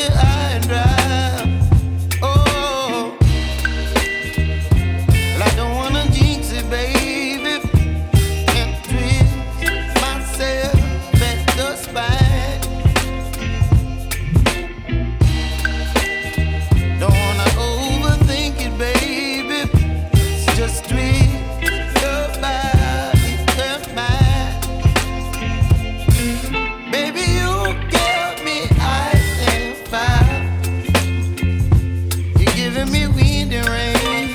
high and dry. Oh, well, I don't wanna jinx it, baby, and twist myself at the spine. Don't wanna overthink it, baby. It's just twist your body and mine. Baby, you give me ice and fire. You're giving me wind and rain.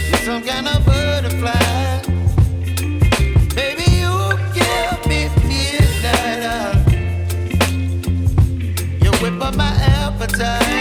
You're some kind of butterfly. Baby, you give me midnight. You whip up my appetite.